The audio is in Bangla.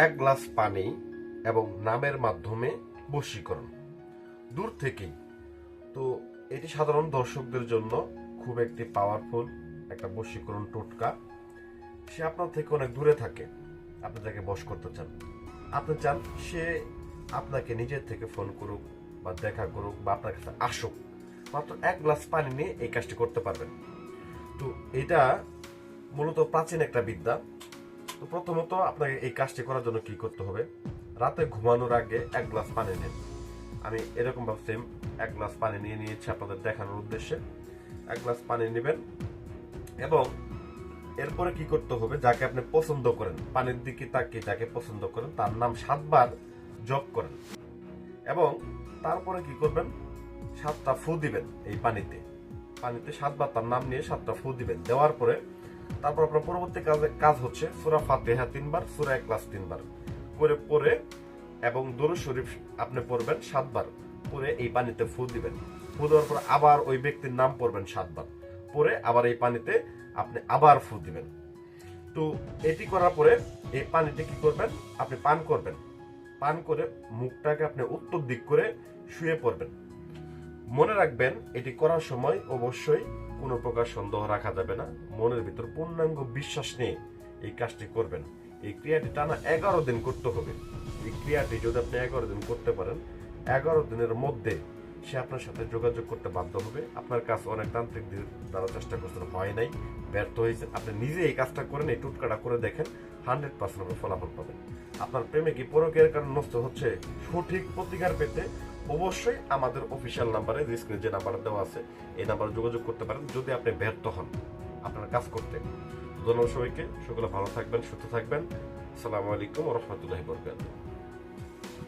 এক গ্লাস পানি এবং নামের মাধ্যমে বশীকরণ দূর থেকেই। তো এটি সাধারণ দর্শকদের জন্য খুব একটি পাওয়ারফুল একটা বশীকরণ টোটকা। সে আপনার থেকে অনেক দূরে থাকে, আপনি তাকে বশ করতে চান, আপনি চান সে আপনাকে নিজের থেকে ফোন করুক বা দেখা করুক বা আপনার কাছে আসুক, মাত্র এক গ্লাস পানি নিয়ে এই কাজটি করতে পারবেন। তো এটা মূলত প্রাচীন একটা বিদ্যা। তো প্রথমত আপনাকে এই কাজটি করার জন্য কি করতে হবে, রাতে ঘুমানোর আগে এক গ্লাস পানি নেন। আমি এরকম ভাবে সেম এক গ্লাস পানি নিয়ে নিয়েছি আপনাদের দেখানোর উদ্দেশ্যে। এক গ্লাস পানি নেবেন এবং এরপরে কি করতে হবে, যাকে আপনি পছন্দ করেন, পানির দিকে তাকিয়ে যাকে পছন্দ করেন তার নাম 7 বার জপ করেন এবং তারপরে কি করবেন, 7টা ফু দিবেন এই পানিতে। পানিতে 7 বার তার নাম নিয়ে 7টা ফু দিবেন। দেওয়ার পরে তারপর আপনার পরবর্তী কাজ হচ্ছে সূরা ফাতিহা 3 বার, সূরা ইখলাস 3 বার করে পড়ে এবং দুরূদ শরীফ আপনি পড়বেন 7 বার পরে এই পানিতে ফু দিবেন। ফু দেওয়ার পর আবার ওই ব্যক্তির নাম পড়বেন 7 বার পরে আবার এই পানিতে আপনি আবার ফু দিবেন। তো এটি করার পরে এই পানিতে কি করবেন, আপনি পান করবেন। পান করে মুখটাকে আপনি উত্তর দিক করে শুয়ে পড়বেন। মনে রাখবেন এটি করার সময় অবশ্যই কোনো প্রকার সন্দেহ রাখা যাবে না, মনের ভিতর পূর্ণাঙ্গ বিশ্বাস নিয়ে এই কাজটি করবেন। এই ক্রিয়াটি টানা 11 দিন করতে হবে। এই ক্রিয়াটি যদি আপনি 11 দিন করতে পারেন, 11 দিনের মধ্যে সে আপনার সাথে যোগাযোগ করতে বাধ্য হবে। আপনার কাজ অনেক তান্ত্রিক দ্বারা চেষ্টা করছেন, হয় নাই, ব্যর্থ হয়েছেন, আপনি নিজে এই কাজটা করেন, এই টুটকাটা করে দেখেন, 100% ফলাফল পাবেন। আপনার প্রেমে কি পরকীয়ার কারণ নষ্ট হচ্ছে, সঠিক প্রতিকার পেতে অবশ্যই আমাদের অফিসিয়াল নাম্বারে, স্ক্রিনে যে নাম্বার দেওয়া আছে এই নাম্বারে যোগাযোগ করতে পারেন যদি আপনি ব্যর্থ হন আপনার কাজ করতে। ধন্যবাদ সবাইকে, সকলে ভালো থাকবেন, সুস্থ থাকবেন। আসসালামু আলাইকুম ওয়া রাহমাতুল্লাহি ওয়া বারাকাতুহু।